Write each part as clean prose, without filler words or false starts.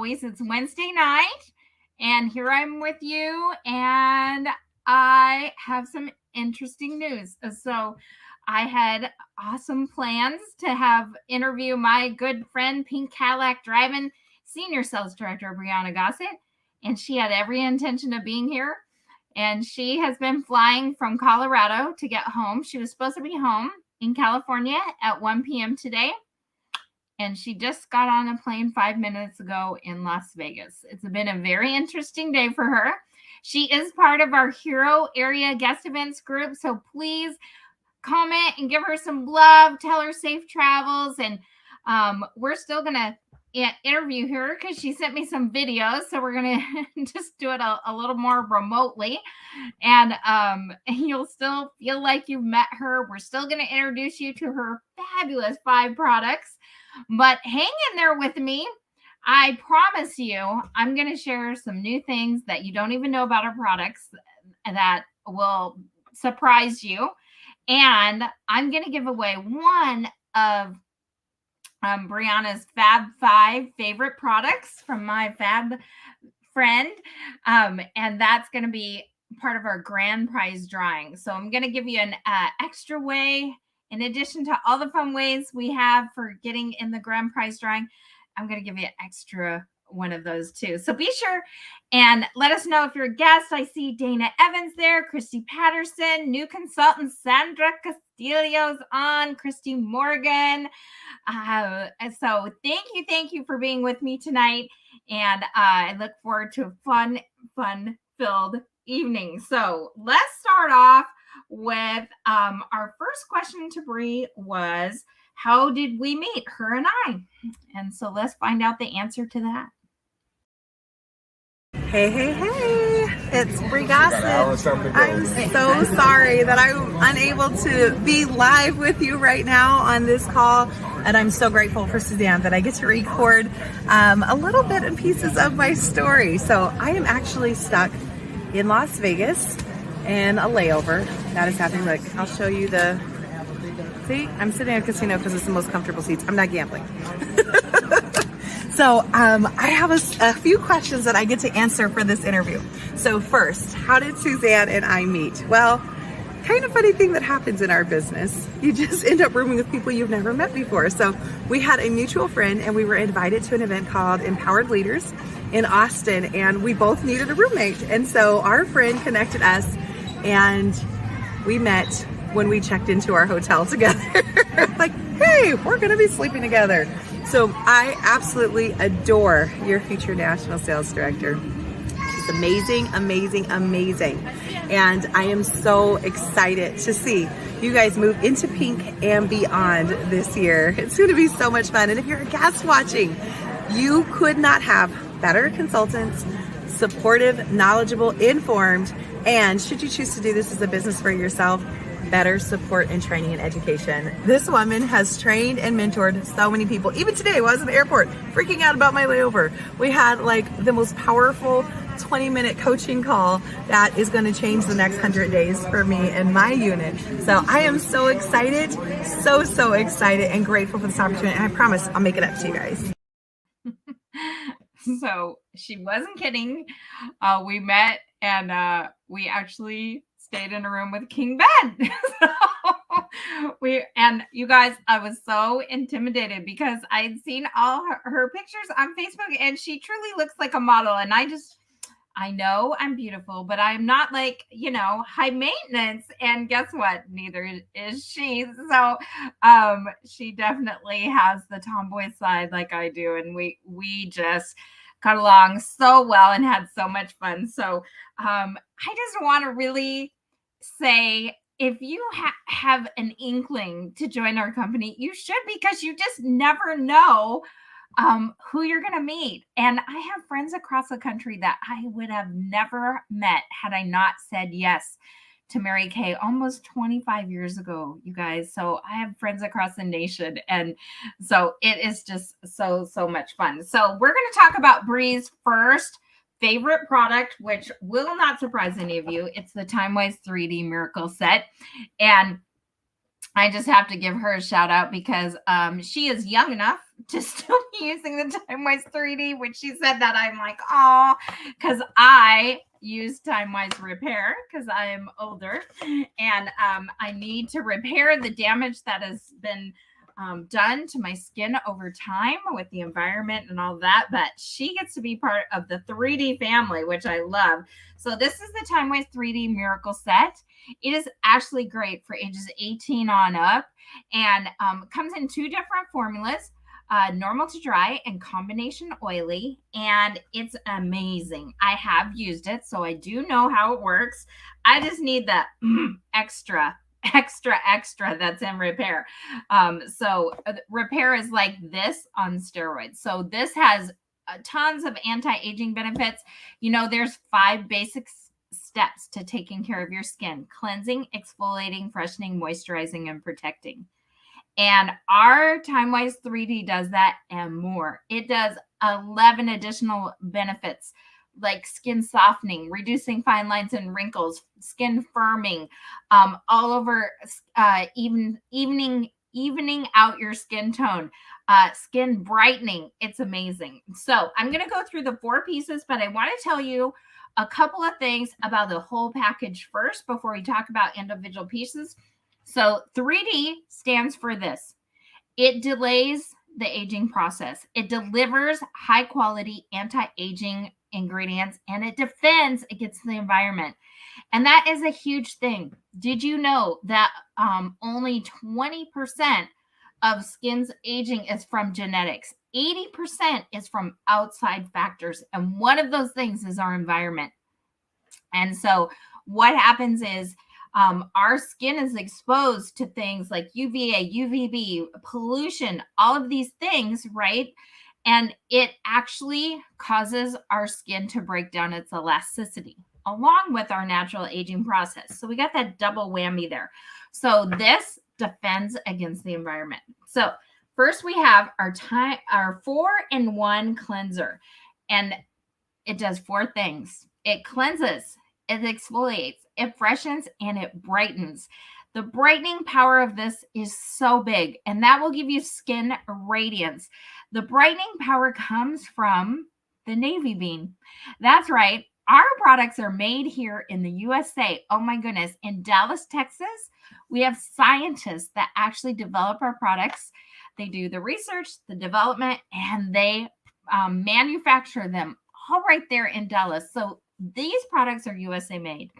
always, it's Wednesday night, and here I'm with you, and I have some interesting news. So I had awesome plans to have interview my good friend, Pink Cadillac Driving Senior Sales Director, Bryunah Gossett, and she had every intention of being here. And she has been flying from Colorado to get home. She was supposed to be home in California at 1 p.m. today. And she just got on a plane 5 minutes ago in Las Vegas. It's been a very interesting day for her. She is part of our Hero Area Guest Events group. So please comment and give her some love. Tell her safe travels. And we're still going to interview her because she sent me some videos. So we're going to just do it a little more remotely. And you'll still feel like you've met her. We're still going to introduce you to her fabulous 5 products. But hang in there with me. I promise you, I'm going to share some new things that you don't even know about our products that will surprise you. And I'm going to give away one of Bryunah's Fab 5 favorite products from my Fab Friend. And that's going to be part of our grand prize drawing. So I'm going to give you an extra way. In addition to all the fun ways we have for getting in the grand prize drawing, I'm going to give you an extra one of those too. So be sure and let us know if you're a guest. I see Dana Evans there, Christy Patterson, new consultant Sandra Castillo's on, Christy Morgan. So thank you for being with me tonight. And I look forward to a fun-filled evening. So let's start off with our first question to Bree was, how did we meet, her and I? And so let's find out the answer to that. Hey, it's Bree Gossett. I'm so sorry that I'm unable to be live with you right now on this call. And I'm so grateful for Suzanne that I get to record a little bit and pieces of my story. So I am actually stuck in Las Vegas in a layover. That is happening. Look, I'll show you see, I'm sitting at a casino because it's the most comfortable seats. I'm not gambling. So I have a few questions that I get to answer for this interview. So first, how did Suzanne and I meet? Well, kind of funny thing that happens in our business. You just end up rooming with people you've never met before. So we had a mutual friend and we were invited to an event called Empowered Leaders in Austin, and we both needed a roommate. And so our friend connected us and we met when we checked into our hotel together. Like, hey, we're gonna be sleeping together. So I absolutely adore your future national sales director. She's amazing. And I am so excited to see you guys move into Pink and beyond this year. It's gonna be so much fun. And if you're a guest watching, you could not have better consultants, supportive, knowledgeable, informed, and should you choose to do this as a business for yourself, better support and training and education. This woman has trained and mentored so many people. Even today, while I was in the airport, freaking out about my layover, we had like the most powerful 20-minute coaching call that is going to change the next 100 days for me and my unit. So I am so excited, so excited and grateful for this opportunity. And I promise I'll make it up to you guys. So she wasn't kidding. We met and we actually stayed in a room with King Ben. And you guys, I was so intimidated because I'd seen all her pictures on Facebook and she truly looks like a model. And I know I'm beautiful, but I'm not like, high maintenance. And guess what? Neither is she. So she definitely has the tomboy side like I do. And we just got along so well and had so much fun. So I just want to really say, if you have an inkling to join our company, you should, because you just never know who you're going to meet. And I have friends across the country that I would have never met had I not said yes to Mary Kay almost 25 years ago, you guys. So I have friends across the nation. And so it is just so much fun. So we're going to talk about Bree's first favorite product, which will not surprise any of you. It's the TimeWise 3D Miracle Set. And I just have to give her a shout out because she is young enough to still be using the TimeWise 3D. When she said that, I'm like, oh, because I use TimeWise Repair because I am older and I need to repair the damage that has been done to my skin over time with the environment and all that. But she gets to be part of the 3D family, which I love. So this is the TimeWise 3D Miracle Set. It is actually great for ages 18 on up, and comes in two different formulas, normal to dry and combination oily, and it's amazing. I have used it, so I do know how it works. I just need the extra that's in repair. So repair is like this on steroids. So this has tons of anti-aging benefits. There's 5 basic steps to taking care of your skin: cleansing, exfoliating, freshening, moisturizing, and protecting. And our TimeWise 3D does that and more. It does 11 additional benefits, like skin softening, reducing fine lines and wrinkles, skin firming, all over, evening out your skin tone, skin brightening. It's amazing. So I'm going to go through the 4 pieces, but I want to tell you a couple of things about the whole package first before we talk about individual pieces. So 3D stands for this: it delays the aging process, it delivers high quality anti-aging ingredients, and it defends against the environment. And that is a huge thing. Did you know that only 20% of skin's aging is from genetics? 80% is from outside factors. And one of those things is our environment. And so what happens is our skin is exposed to things like UVA, UVB, pollution, all of these things, right? And it actually causes our skin to break down its elasticity along with our natural aging process. So we got that double whammy there. So this defends against the environment. So first we have our 4-in-1 cleanser, and it does 4 things. It cleanses, it exfoliates, it freshens, and it brightens. The brightening power of this is so big, and that will give you skin radiance. The brightening power comes from the navy bean. That's right. Our products are made here in the USA. Oh my goodness. In Dallas, Texas, we have scientists that actually develop our products. They do the research, the development, and they manufacture them all right there in Dallas. So these products are USA made.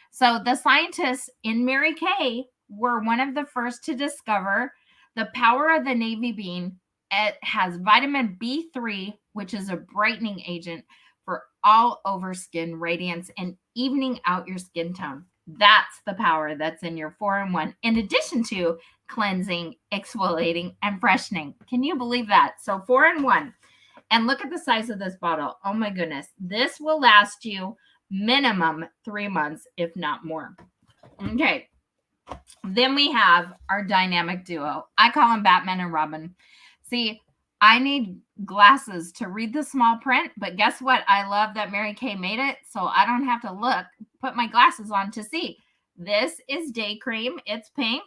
So the scientists in Mary Kay were one of the first to discover the power of the navy bean. It has vitamin B3, which is a brightening agent for all over skin radiance and evening out your skin tone. That's the power that's in your 4-in-1, in addition to cleansing, exfoliating, and freshening. Can you believe that? So 4-in-1. And look at the size of this bottle. Oh my goodness. This will last you minimum 3 months, if not more. Okay. Then we have our dynamic duo. I call them Batman and Robin. See, I need glasses to read the small print, but guess what? I love that Mary Kay made it, so I don't have to put my glasses on to see. This is day cream. It's pink.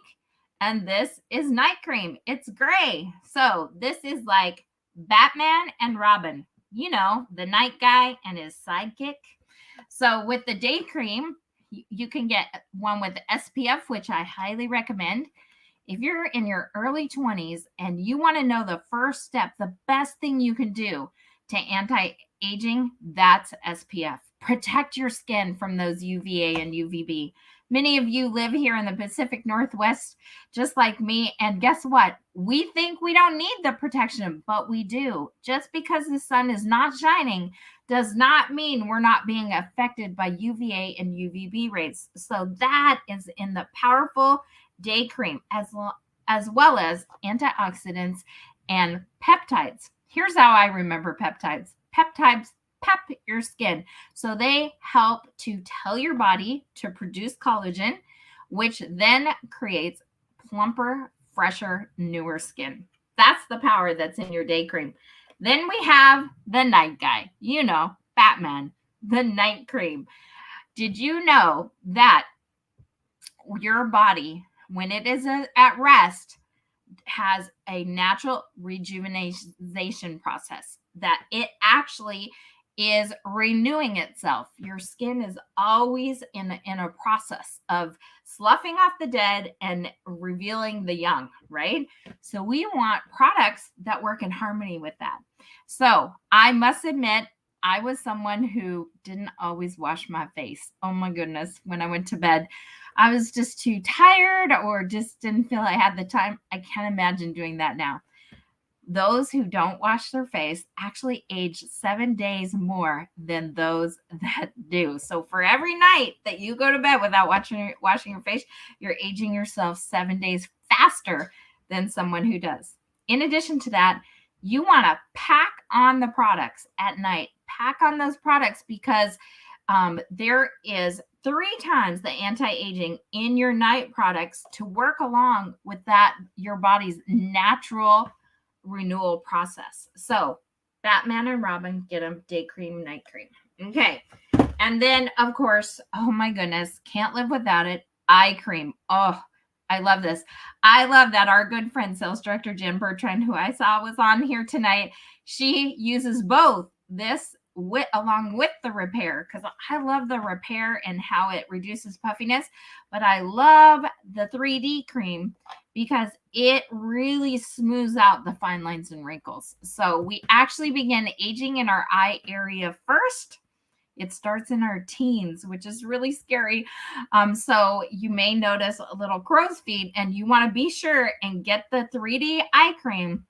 And this is night cream. It's gray. So this is like Batman and Robin, the night guy and his sidekick. So with the day cream, you can get one with SPF, which I highly recommend. If you're in your early 20s and you want to know the first step, the best thing you can do to anti-aging, that's SPF. Protect your skin from those UVA and UVB. Many of you live here in the Pacific Northwest, just like me. And guess what? We think we don't need the protection, but we do. Just because the sun is not shining does not mean we're not being affected by UVA and UVB rays. So that is in the powerful day cream, as well as antioxidants and peptides. Here's how I remember peptides. Peptides pep your skin. So they help to tell your body to produce collagen, which then creates plumper, fresher, newer skin. That's the power that's in your day cream. Then we have the night guy, Batman, the night cream. Did you know that your body, when it is at rest, has a natural rejuvenation process, that it actually is renewing itself. Your skin is always in a process of sloughing off the dead and revealing the young, right? So we want products that work in harmony with that. So I must admit, I was someone who didn't always wash my face. Oh my goodness. When I went to bed, I was just too tired or just didn't feel I had the time. I can't imagine doing that now. Those who don't wash their face actually age 7 days more than those that do. So for every night that you go to bed without washing your face, you're aging yourself 7 days faster than someone who does. In addition to that, you want to pack on the products at night. Pack on those products because there is 3 times the anti-aging in your night products to work along with that, your body's natural renewal process. So Batman and Robin, get them day cream, night cream. Okay. And then, of course, oh my goodness, can't live without it, eye cream. Oh, I love this. I love that our good friend, sales director Jen Bertrand, who I saw was on here tonight, she uses both this along with the repair, because I love the repair and how it reduces puffiness, but I love the 3D cream because it really smooths out the fine lines and wrinkles. So we actually begin aging in our eye area first. It starts in our teens, which is really scary. So you may notice a little crow's feet, and you want to be sure and get the 3D eye cream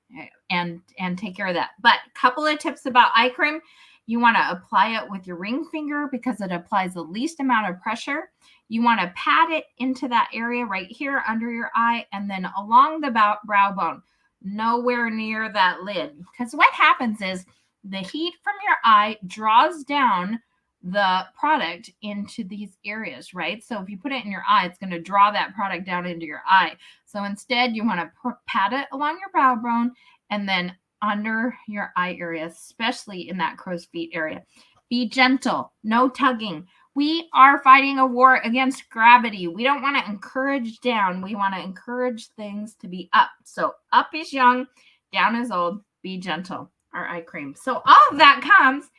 and take care of that. But a couple of tips about eye cream. You want to apply it with your ring finger because it applies the least amount of pressure. You want to pat it into that area right here under your eye and then along the brow bone, nowhere near that lid. Because what happens is the heat from your eye draws down the product into these areas, right? So if you put it in your eye, it's going to draw that product down into your eye. So instead, you want to pat it along your brow bone and then under your eye area, especially in that crow's feet area. Be gentle, no tugging. We are fighting a war against gravity. We don't want to encourage down. We want to encourage things to be up. So up is young, down is old. Be gentle, our eye cream. So all of that comes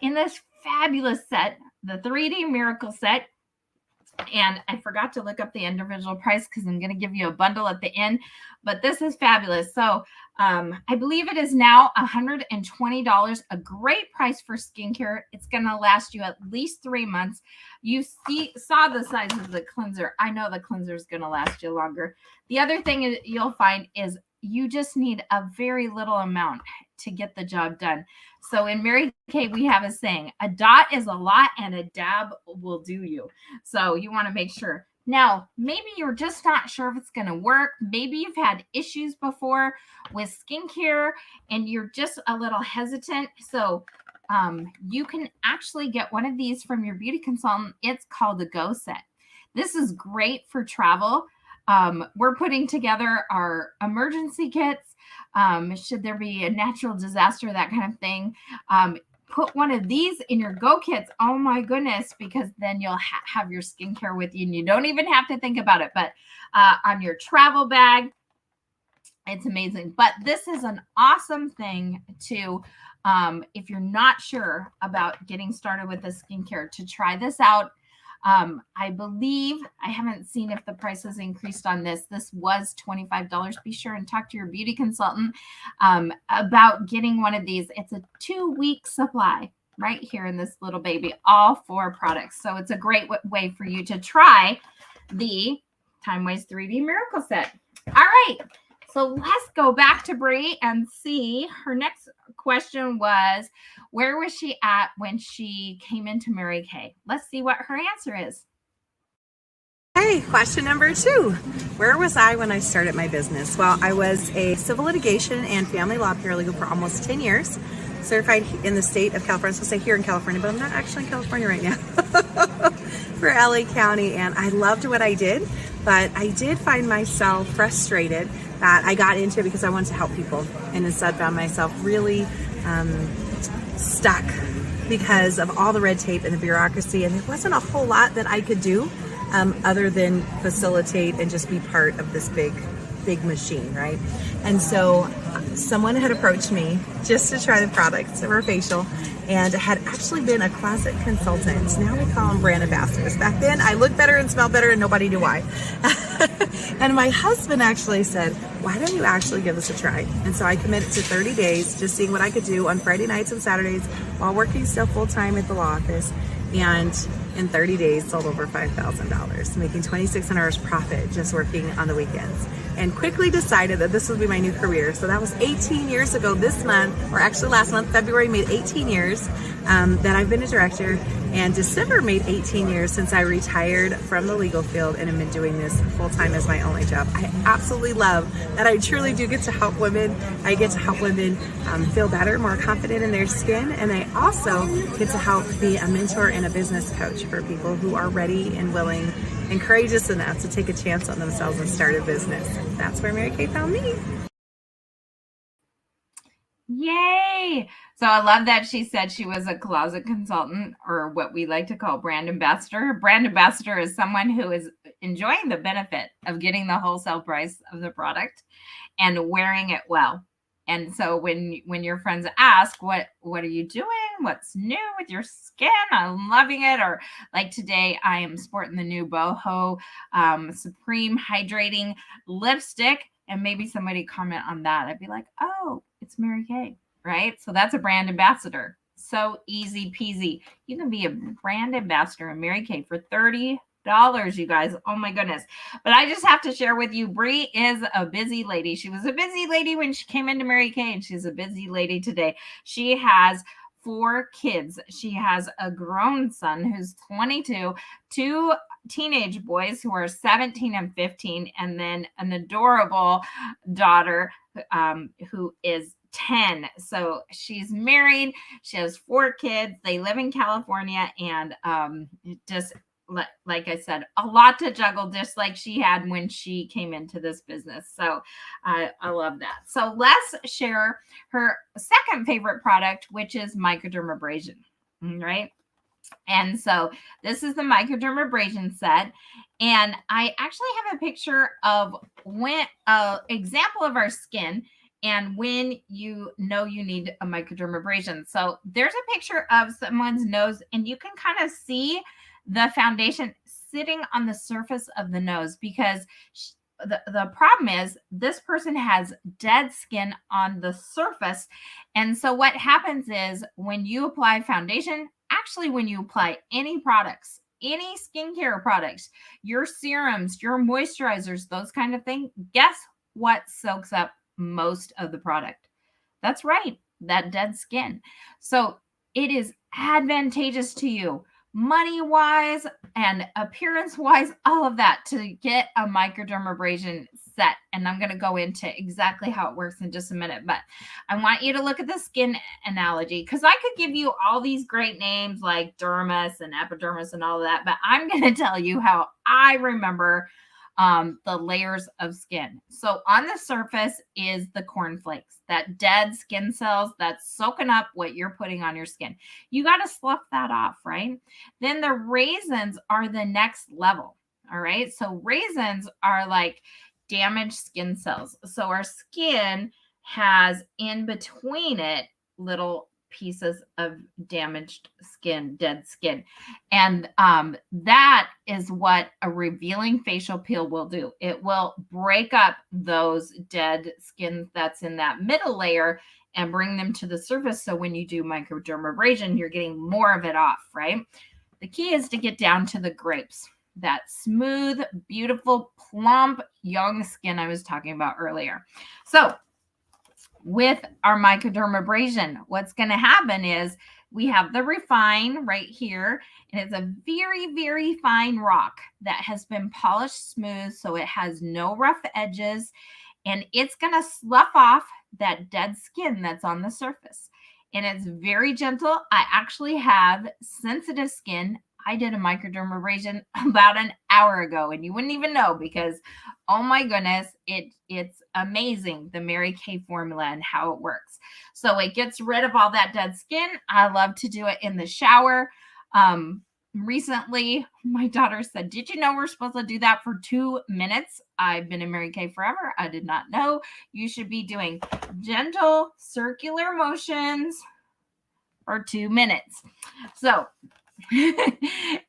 in this fabulous set, the 3D Miracle Set. And I forgot to look up the individual price because I'm going to give you a bundle at the end, but this is fabulous. So I believe it is now $120, a great price for skincare. It's going to last you at least 3 months. You saw the size of the cleanser. I know the cleanser is going to last you longer. The other thing you'll find is you just need a very little amount to get the job done. So in Mary Kay, we have a saying, a dot is a lot and a dab will do you. So you want to make sure. Now, maybe you're just not sure if it's going to work. Maybe you've had issues before with skincare and you're just a little hesitant. So you can actually get one of these from your beauty consultant. It's called the Go Set. This is great for travel. We're putting together our emergency kits. Should there be a natural disaster, that kind of thing. Put one of these in your Go kits. Oh my goodness, because then you'll have your skincare with you and you don't even have to think about it. But on your travel bag, it's amazing. But this is an awesome thing to, if you're not sure about getting started with the skincare, to try this out. I believe, I haven't seen if the price has increased on this. This was $25. Be sure and talk to your beauty consultant about getting one of these. It's a 2-week supply right here in this little baby, all 4 products. So it's a great way for you to try the Time-Wise 3D Miracle Set. All right. So let's go back to Bree and see. Her next question was, where was she at when she came into Mary Kay? Let's see what her answer is. Hey, question number 2. Where was I when I started my business? Well, I was a civil litigation and family law paralegal for almost 10 years, certified in the state of California. I was going to say here in California, but I'm not actually in California right now, for LA County. And I loved what I did, but I did find myself frustrated that I got into it because I wanted to help people, and instead found myself really stuck because of all the red tape and the bureaucracy, and there wasn't a whole lot that I could do other than facilitate and just be part of this big big machine, right? And so someone had approached me just to try the products for facial, and had actually been a closet consultant. Now we call them brand ambassadors. Back then, I looked better and smelled better, and nobody knew why. And my husband actually said, why don't you actually give this a try? And so I committed to 30 days, just seeing what I could do on Friday nights and Saturdays while working still full-time at the law office. And in 30 days, sold over $5,000, making $2,600 profit just working on the weekends. And quickly decided that this would be my new career. So that was 18 years ago this month, or actually last month, February, made 18 years that I've been a director. And December made 18 years since I retired from the legal field and have been doing this full-time as my only job. I absolutely love that I truly do get to help women. I get to help women feel better, more confident in their skin. And I also get to help be a mentor and a business coach for people who are ready and willing and courageous enough to take a chance on themselves and start a business. That's where Mary Kay found me. Yay! So I love that she said she was a closet consultant, or what we like to call brand ambassador. Brand ambassador is someone who is enjoying the benefit of getting the wholesale price of the product and wearing it well. And so when your friends ask, what are you doing? What's new with your skin? I'm loving it. Or like today, I am sporting the new Boho Supreme Hydrating Lipstick. And maybe somebody comment on that. I'd be like, oh, it's Mary Kay, right? So that's a brand ambassador. So easy peasy. You can be a brand ambassador in Mary Kay for $30, you guys. Oh my goodness. But I just have to share with you, Bree is a busy lady. She was a busy lady when she came into Mary Kay, and she's a busy lady today. She has 4 kids. She has a grown son who's 22, 2 teenage boys who are 17 and 15, and then an adorable daughter who is 10. So she's married. She has 4 kids. They live in California, and just like I said, a lot to juggle, just like she had when she came into this business. So I love that. So let's share her second favorite product, which is microdermabrasion, right? And so this is the microdermabrasion set. And I actually have a picture of when example of our skin and when you know you need a microdermabrasion. So there's a picture of someone's nose, and you can kind of see the foundation sitting on the surface of the nose, because the problem is this person has dead skin on the surface. And so what happens is when you apply foundation, actually when you apply any products, any skincare products, your serums, your moisturizers, those kind of things, guess what soaks up most of the product? That's right, that dead skin. So it is advantageous to you, money-wise and appearance-wise, all of that, to get a microdermabrasion set. And I'm going to go into exactly how it works in just a minute. But I want you to look at the skin analogy, because I could give you all these great names like dermis and epidermis and all of that. But I'm going to tell you how I remember the layers of skin. So on the surface is the cornflakes, that dead skin cells that's soaking up what you're putting on your skin. You got to slough that off, right? Then the raisins are the next level. All right. So raisins are like damaged skin cells. So our skin has in between it little pieces of damaged skin, dead skin. And that is what a revealing facial peel will do. It will break up those dead skin that's in that middle layer and bring them to the surface. So when you do microdermabrasion, you're getting more of it off, right? The key is to get down to the grapes, that smooth, beautiful, plump, young skin I was talking about earlier. So with our microdermabrasion, what's going to happen is we have the refine right here, and it's a very, very fine rock that has been polished smooth, so it has no rough edges, and it's going to slough off that dead skin that's on the surface. And it's very gentle. I actually have sensitive skin. I did a microdermabrasion about an hour ago, and you wouldn't even know, because, oh my goodness, it's amazing, the Mary Kay formula and how it works. So it gets rid of all that dead skin. I love to do it in the shower. recently my daughter said, did you know we're supposed to do that for 2 minutes? I've been in Mary Kay forever. I did not know. You should be doing gentle circular motions for 2 minutes. So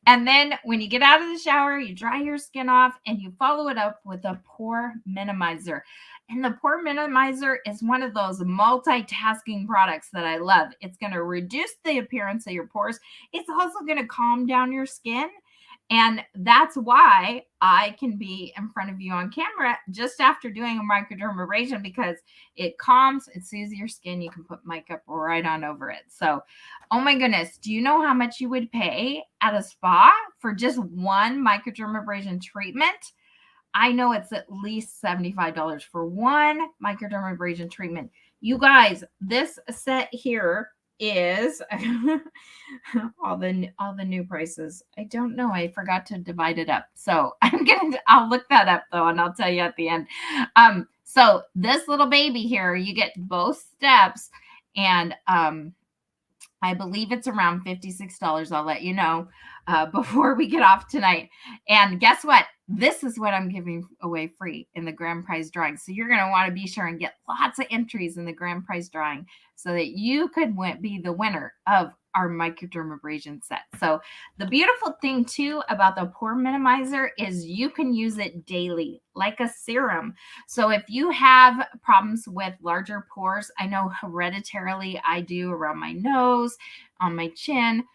and then when you get out of the shower, you dry your skin off and you follow it up with a pore minimizer. And the pore minimizer is one of those multitasking products that I love. It's going to reduce the appearance of your pores. It's also going to calm down your skin. And that's why I can be in front of you on camera just after doing a microdermabrasion, because it calms, it soothes your skin. You can put makeup right on over it. So, oh my goodness, do you know how much you would pay at a spa for just one microdermabrasion treatment? I know it's at least $75 for one microdermabrasion treatment. You guys, this set here is all the new prices. I don't know. I forgot to divide it up. So I'll look that up though, and I'll tell you at the end. So this little baby here, you get both steps, and I believe it's around $56. I'll let you know before we get off tonight. And guess what? This is what I'm giving away free in the grand prize drawing. So you're going to want to be sure and get lots of entries in the grand prize drawing so that you could be the winner of our microdermabrasion set. So the beautiful thing too about the pore minimizer is you can use it daily like a serum. So if you have problems with larger pores, I know hereditarily I do around my nose, on my chin,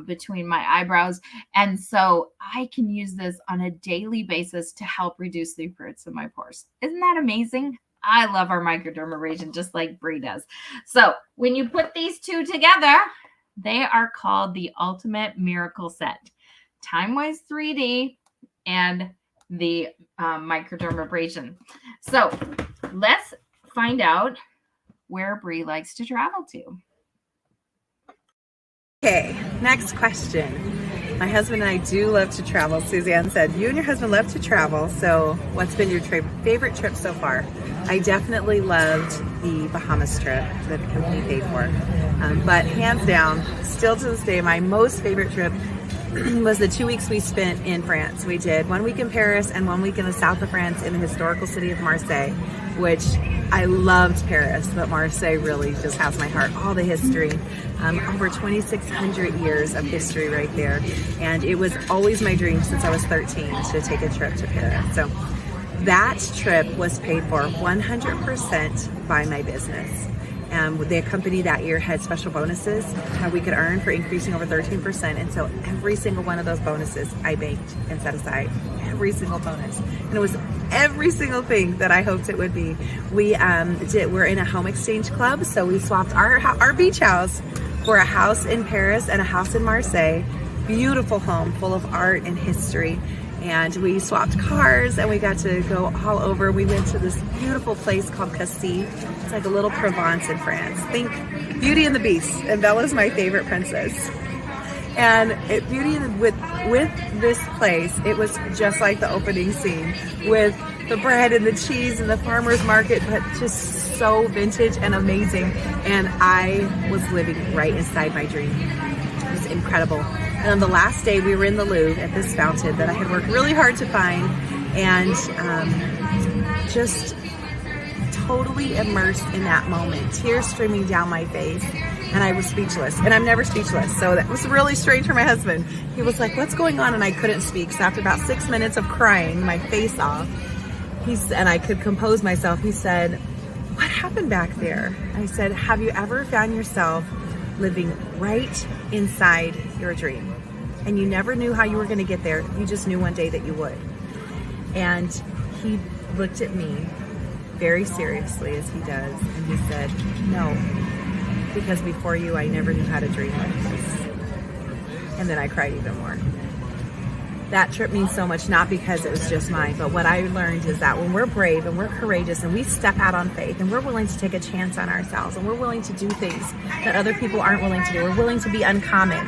between my eyebrows. And so I can use this on a daily basis to help reduce the appearance of my pores. Isn't that amazing? I love our microdermabrasion just like Bree does. So when you put these two together, they are called the Ultimate Miracle Set. Time-Wise 3D and the microdermabrasion. So let's find out where Bree likes to travel to. Okay, next question. My husband and I do love to travel. Suzanne said, you and your husband love to travel. So what's been your favorite trip so far? I definitely loved the Bahamas trip that the company paid for. But hands down, still to this day, my most favorite trip was the 2 weeks we spent in France. We did 1 week in Paris and 1 week in the south of France in the historical city of Marseille, which I loved Paris, but Marseille really just has my heart. All the history, over 2,600 years of history right there. And it was always my dream since I was 13 to take a trip to Paris. So that trip was paid for 100% by my business. The company that year had special bonuses that we could earn for increasing over 13%. And so every single one of those bonuses I banked and set aside. Every single bonus. And it was every single thing that I hoped it would be. We're in a home exchange club. So we swapped our beach house for a house in Paris and a house in Marseille. Beautiful home full of art and history. And we swapped cars and we got to go all over. We went to this beautiful place called Cassis. It's like a little Provence in France. Think Beauty and the Beast. And Bella's my favorite princess. And with this place, it was just like the opening scene with the bread and the cheese and the farmer's market, but just so vintage and amazing. And I was living right inside my dream. It was incredible. And on the last day, we were in the Louvre at this fountain that I had worked really hard to find, and just totally immersed in that moment, tears streaming down my face, and I was speechless. And I'm never speechless, so that was really strange for my husband. He was like, what's going on? And I couldn't speak. So after about 6 minutes of crying my face off, and I could compose myself, he said, what happened back there? I said, have you ever found yourself living right inside your dream? And you never knew how you were going to get there. You just knew one day that you would. And he looked at me very seriously, as he does, and he said, no, because before you, I never knew how to dream like this. And then I cried even more. That trip means so much, not because it was just mine, but what I learned is that when we're brave and we're courageous and we step out on faith and we're willing to take a chance on ourselves and we're willing to do things that other people aren't willing to do, we're willing to be uncommon.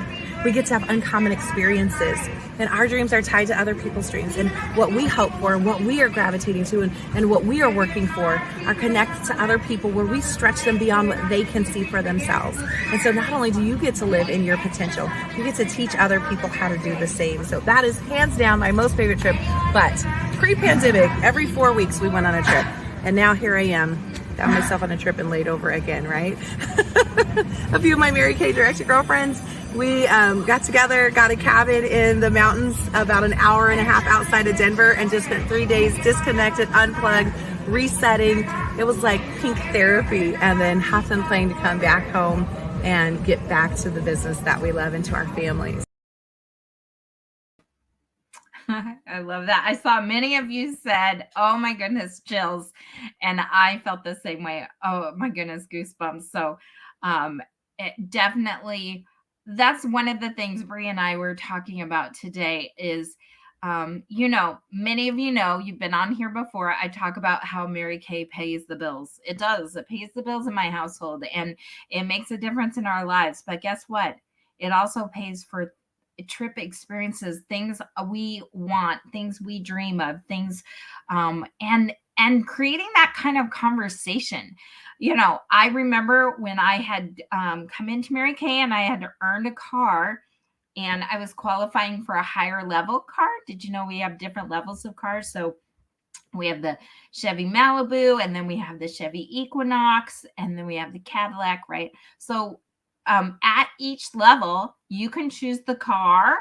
We get to have uncommon experiences, and our dreams are tied to other people's dreams, and what we hope for and what we are gravitating to and what we are working for are connected to other people where we stretch them beyond what they can see for themselves. And so not only do you get to live in your potential, you get to teach other people how to do the same. So that is hands down my most favorite trip. But pre-pandemic, every 4 weeks we went on a trip, and now here I am. Got myself on a trip and laid over again, right? A few of my Mary Kay Direction girlfriends, we got together, got a cabin in the mountains about an hour and a half outside of Denver, and just spent 3 days disconnected, unplugged, resetting. It was like pink therapy, and then hopped on a plane to come back home and get back to the business that we love and to our families. I love that. I saw many of you said, oh my goodness, chills. And I felt the same way. Oh my goodness, goosebumps. So it definitely, that's one of the things Bree and I were talking about today is, many of you know, you've been on here before. I talk about how Mary Kay pays the bills. It does. It pays the bills in my household, and it makes a difference in our lives. But guess what? It also pays for trip experiences, things we want, things we dream of, things, and creating that kind of conversation. I remember when I had come into Mary Kay and I had earned a car, and I was qualifying for a higher level car. Did you know we have different levels of cars? So we have the Chevy Malibu, and then we have the Chevy Equinox, and then we have the Cadillac, right? So at each level, you can choose the car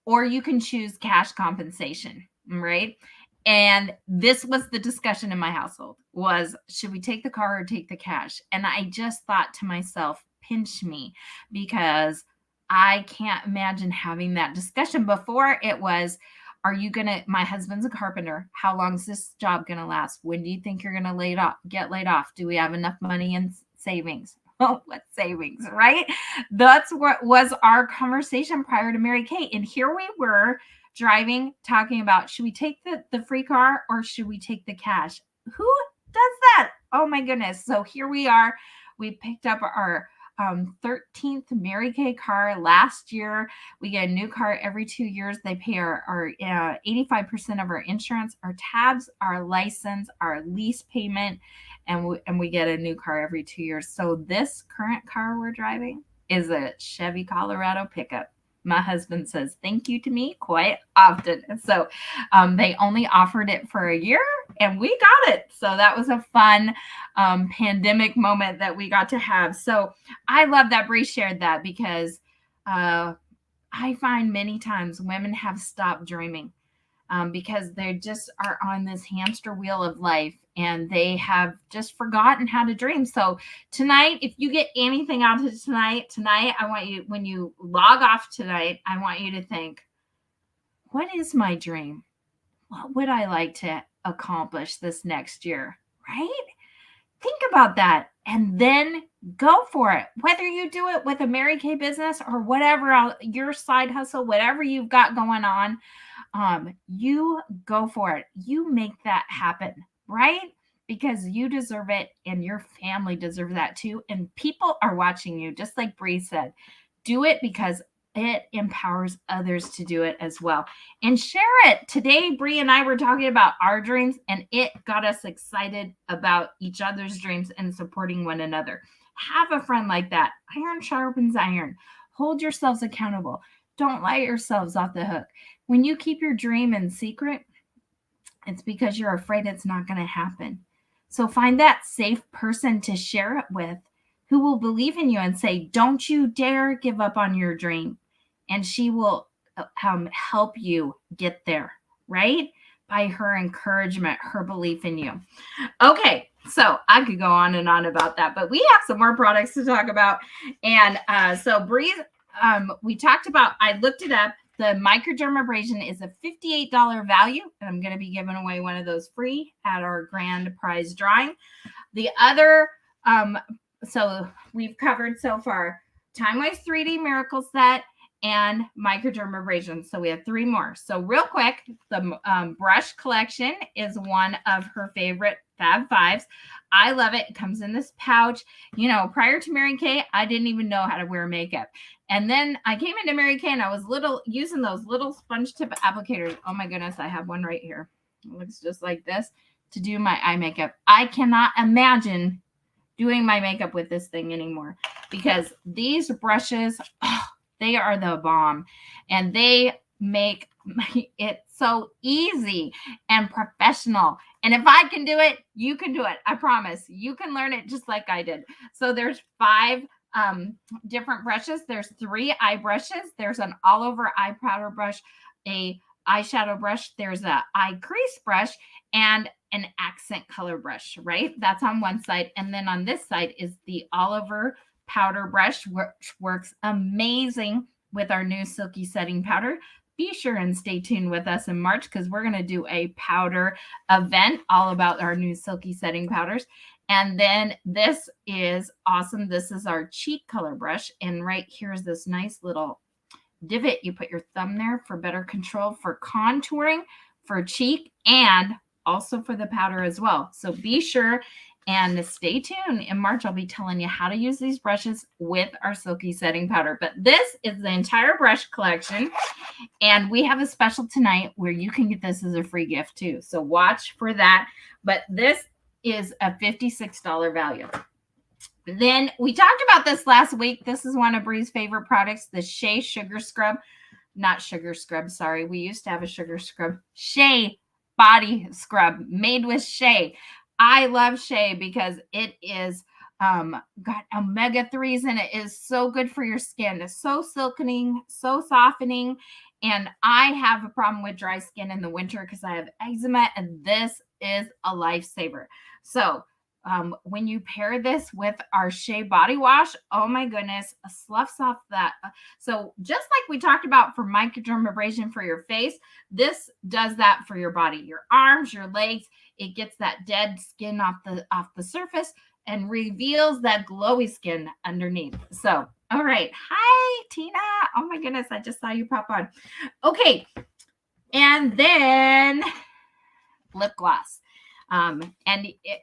or you can choose cash compensation, right? And this was the discussion in my household was, should we take the car or take the cash? And I just thought to myself, pinch me, because I can't imagine having that discussion. Before it was, my husband's a carpenter. How long is this job going to last? When do you think you're going to get laid off? Do we have enough money in savings? Oh, what savings, right? That's what was our conversation prior to Mary Kay. And here we were driving, talking about, should we take the free car or should we take the cash? Who does that? Oh my goodness. So here we are. We picked up our 13th Mary Kay car last year. We get a new car every 2 years. They pay our 85% of our insurance, our tabs, our license, our lease payment, and we get a new car every 2 years. So this current car we're driving is a Chevy Colorado pickup. My husband says thank you to me quite often. So they only offered it for a year and we got it. So that was a fun pandemic moment that we got to have. So I love that Bree shared that, because I find many times women have stopped dreaming because they just are on this hamster wheel of life and they have just forgotten how to dream. So tonight, if you get anything out of tonight, I want you, when you log off tonight, I want you to think, what is my dream? What would I like to accomplish this next year? Right? Think about that and then go for it. Whether you do it with a Mary Kay business or whatever, your side hustle, whatever you've got going on, you go for it. You make that happen, right? Because you deserve it and your family deserves that too. And people are watching you, just like Bree said. Do it because it empowers others to do it as well. And share it. Today, Bree and I were talking about our dreams, and it got us excited about each other's dreams and supporting one another. Have a friend like that. Iron sharpens iron. Hold yourselves accountable. Don't let yourselves off the hook. When you keep your dream in secret, it's because you're afraid it's not going to happen. So find that safe person to share it with, who will believe in you and say, don't you dare give up on your dream. And she will help you get there, right? By her encouragement, her belief in you. Okay, so I could go on and on about that, but we have some more products to talk about. And so Bree, we talked about, I looked it up. The microdermabrasion is a $58 value, and I'm going to be giving away one of those free at our grand prize drawing. The other, so we've covered so far Time Waves 3D Miracle Set and microdermabrasion. So we have 3 more. So real quick, the brush collection is one of her favorite Fab Fives. I love it. It comes in this pouch. You know, prior to Mary Kay, I didn't even know how to wear makeup. And then I came into Mary Kay and I was using those little sponge tip applicators. Oh my goodness, I have one right here. It looks just like this to do my eye makeup. I cannot imagine doing my makeup with this thing anymore because these brushes, they are the bomb, and they make it so easy and professional. And if I can do it, you can do it. I promise. You can learn it just like I did. So there's 5 different brushes. There's 3 eye brushes. There's an all over eye powder brush, a eyeshadow brush. There's a eye crease brush, and an accent color brush, right? That's on one side. And then on this side is the all over powder brush, which works amazing with our new silky setting powder. Be sure and stay tuned with us in March because we're going to do a powder event all about our new silky setting powders. And then this is awesome. This is our cheek color brush. And right here is this nice little divot. You put your thumb there for better control for contouring for cheek and also for the powder as well. So be sure and stay tuned. In March, I'll be telling you how to use these brushes with our silky setting powder. But this is the entire brush collection. And we have a special tonight where you can get this as a free gift too. So watch for that. But this is a $56 value. Then we talked about this last week. This is one of Bree's favorite products, the Shea Sugar Scrub. Not Sugar Scrub, sorry. We used to have a Sugar Scrub. Shea Body Scrub made with Shea. I love Shea because it is got omega-3s in it. It is so good for your skin. It's so silkening, so softening. And I have a problem with dry skin in the winter because I have eczema, and this is a lifesaver. So when you pair this with our Shea body wash, oh my goodness, sloughs off that. So just like we talked about for microdermabrasion for your face, this does that for your body, your arms, your legs. It gets that dead skin off the surface and reveals that glowy skin underneath. So, all right. Hi, Tina. Oh my goodness, I just saw you pop on. Okay. And then lip gloss.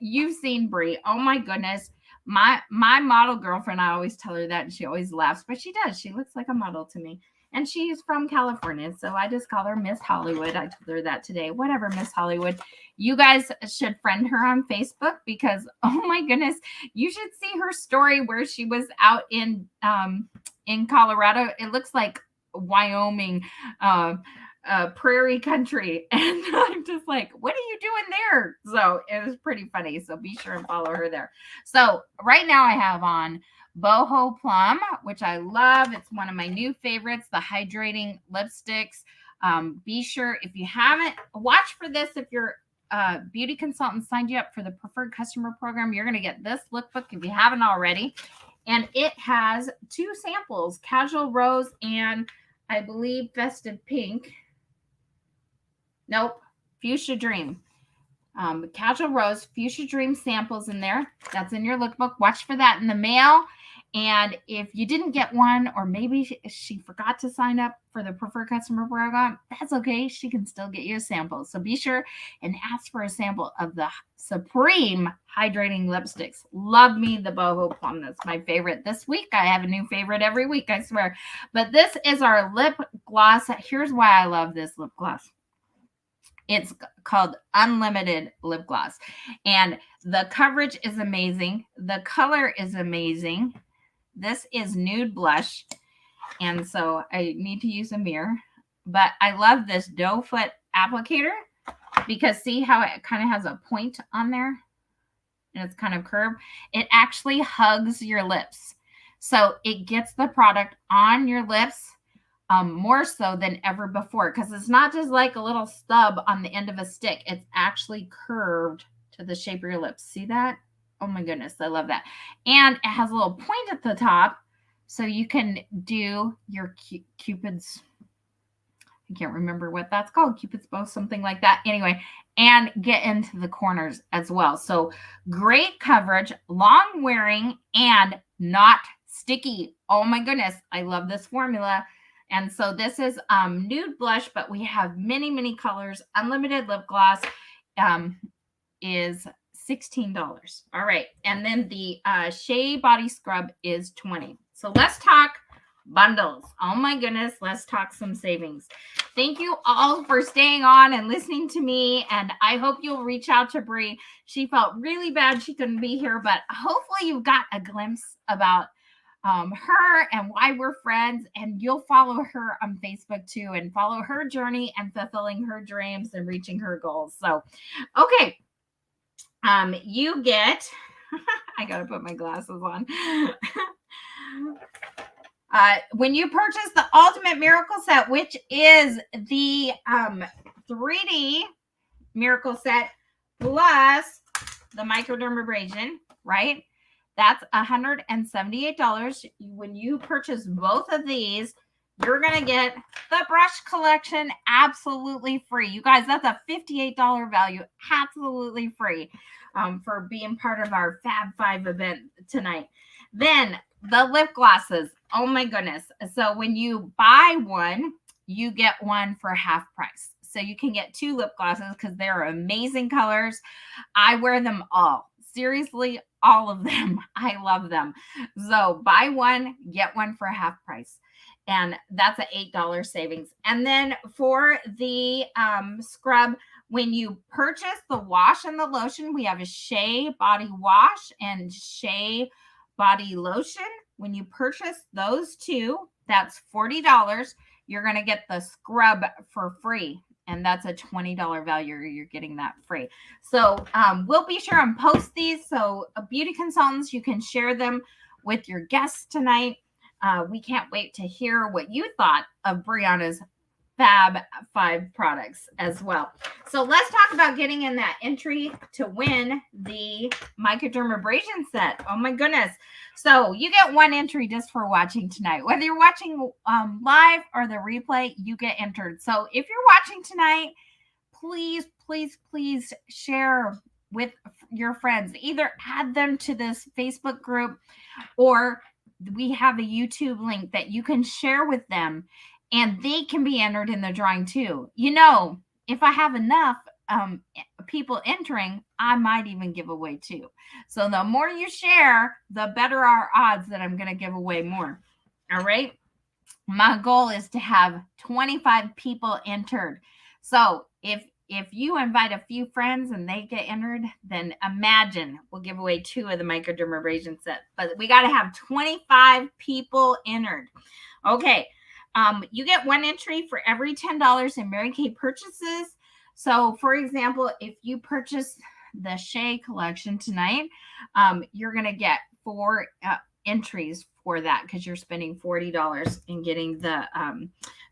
You've seen Bree. Oh my goodness. My model girlfriend, I always tell her that and she always laughs, but she does. She looks like a model to me. And she's from California. So I just call her Miss Hollywood. I told her that today. Whatever, Miss Hollywood. You guys should friend her on Facebook because, oh my goodness, you should see her story where she was out in Colorado. It looks like Wyoming, prairie country. And I'm just like, what are you doing there? So it was pretty funny. So be sure and follow her there. So right now I have on Boho Plum, which I love. It's one of my new favorites, the hydrating lipsticks. Be sure, if you haven't, watch for this. If your beauty consultant signed you up for the preferred customer program, you're going to get this lookbook if you haven't already. And it has 2 samples, Casual Rose and I believe Festive Pink. Nope, Fuchsia Dream. Casual Rose, Fuchsia Dream samples in there. That's in your lookbook. Watch for that in the mail. And if you didn't get one, or maybe she forgot to sign up for the preferred customer program, that's okay. She can still get you a sample. So be sure and ask for a sample of the Supreme Hydrating Lipsticks. Love me the Boho Plum. That's my favorite. This week, I have a new favorite every week, I swear. But this is our lip gloss. Here's why I love this lip gloss. It's called Unlimited Lip Gloss. And the coverage is amazing. The color is amazing. This is nude blush. And so I need to use a mirror. But I love this doe foot applicator because see how it kind of has a point on there? And it's kind of curved. It actually hugs your lips. So it gets the product on your lips more so than ever before, because it's not just like a little stub on the end of a stick. It's actually curved to the shape of your lips. See that? Oh my goodness, I love that. And it has a little point at the top, so you can do your Cupid's, I can't remember what that's called, Cupid's bow, something like that. Anyway, and get into the corners as well. So great coverage, long wearing, and not sticky. Oh my goodness, I love this formula. And so this is nude blush, but we have many, many colors. Unlimited lip gloss is $16. All right. And then the Shea Body Scrub is $20. So let's talk bundles. Oh my goodness. Let's talk some savings. Thank you all for staying on and listening to me. And I hope you'll reach out to Bri. She felt really bad she couldn't be here, but hopefully you got a glimpse about her and why we're friends, and you'll follow her on Facebook too and follow her journey and fulfilling her dreams and reaching her goals. So, okay. You get, I got to put my glasses on. When you purchase the Ultimate Miracle Set, which is the 3D Miracle Set plus the microdermabrasion, right? That's $178. When you purchase both of these, you're going to get the brush collection absolutely free. You guys, that's a $58 value, absolutely free for being part of our Fab 5 event tonight. Then the lip glosses. Oh my goodness. So when you buy one, you get one for half price. So you can get 2 lip glosses because they're amazing colors. I wear them all. Seriously, all of them. I love them. So buy one, get one for half price. And that's an $8 savings. And then for the scrub, when you purchase the wash and the lotion, we have a Shea Body Wash and Shea Body Lotion. When you purchase those 2, that's $40. You're going to get the scrub for free. And that's a $20 value. You're getting that free. So we'll be sure and post these. So beauty consultants, you can share them with your guests tonight. We can't wait to hear what you thought of Bryunah's Fab 5 products as well. So let's talk about getting in that entry to win the microdermabrasion set. Oh my goodness. So you get one entry just for watching tonight. Whether you're watching live or the replay, you get entered. So if you're watching tonight, please, please, please share with your friends. Either add them to this Facebook group, or we have a YouTube link that you can share with them, and they can be entered in the drawing too. You know, if I have enough people entering, I might even give away 2. So the more you share, the better our odds that I'm going to give away more. All right. My goal is to have 25 people entered. So if you invite a few friends and they get entered, then imagine we'll give away 2 of the microdermabrasion set. But we got to have 25 people entered. Okay. You get 1 entry for every $10 in Mary Kay purchases. So, for example, if you purchase the Shea collection tonight, you're going to get 4 entries for that because you're spending $40 and getting the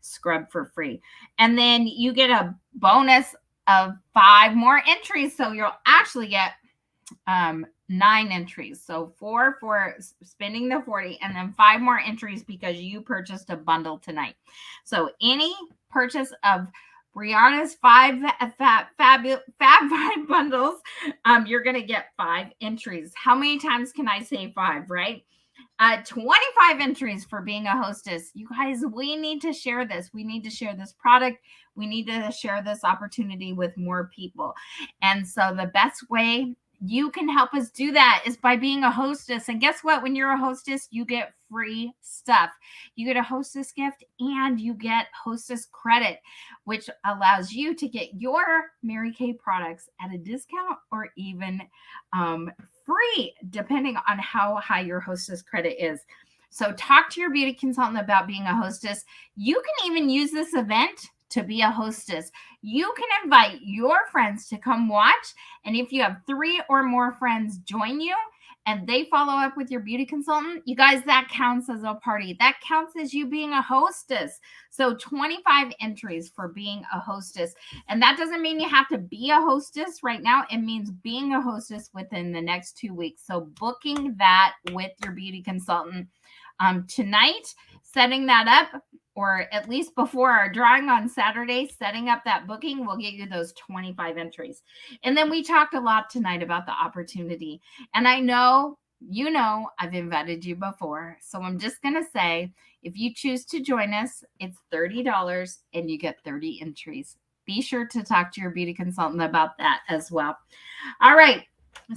scrub for free. And then you get a bonus of 5 more entries. So you'll actually get 9 entries. So 4 for spending the 40, and then 5 more entries because you purchased a bundle tonight. So any purchase of Bryunah's 5 Fab 5 bundles, you're going to get 5 entries. How many times can I say 5, right? 25 entries for being a hostess. You guys, we need to share this. We need to share this product. We need to share this opportunity with more people. And so the best way you can help us do that is by being a hostess. And guess what? When you're a hostess, you get free stuff. You get a hostess gift and you get hostess credit, which allows you to get your Mary Kay products at a discount or even free, depending on how high your hostess credit is. So talk to your beauty consultant about being a hostess. You can even use this event to be a hostess. You can invite your friends to come watch. And if you have 3 or more friends join you and they follow up with your beauty consultant, you guys, that counts as a party. That counts as you being a hostess. So 25 entries for being a hostess. And that doesn't mean you have to be a hostess right now. It means being a hostess within the next 2 weeks. So booking that with your beauty consultant tonight, setting that up, or at least before our drawing on Saturday, setting up that booking will get you those 25 entries. And then we talked a lot tonight about the opportunity. And I know you know I've invited you before. So I'm just going to say, if you choose to join us, it's $30 and you get 30 entries. Be sure to talk to your beauty consultant about that as well. All right.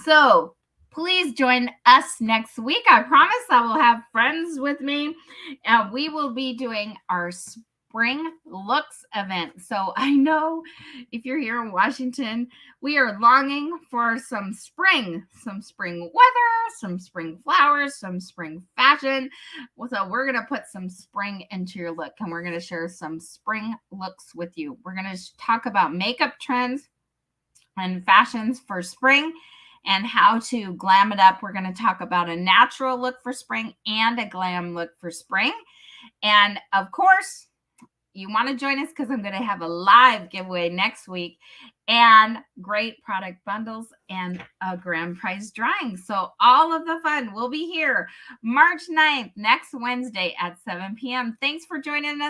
So please join us next week. I promise I will have friends with me. We will be doing our spring looks event. So I know if you're here in Washington, we are longing for some spring weather, some spring flowers, some spring fashion. So we're going to put some spring into your look, and we're going to share some spring looks with you. We're going to talk about makeup trends and fashions for spring and how to glam it up. We're going to talk about a natural look for spring and a glam look for spring. And of course, you want to join us because I'm going to have a live giveaway next week and great product bundles and a grand prize drawing. So all of the fun will be here March 9th, next Wednesday at 7 p.m. Thanks for joining us.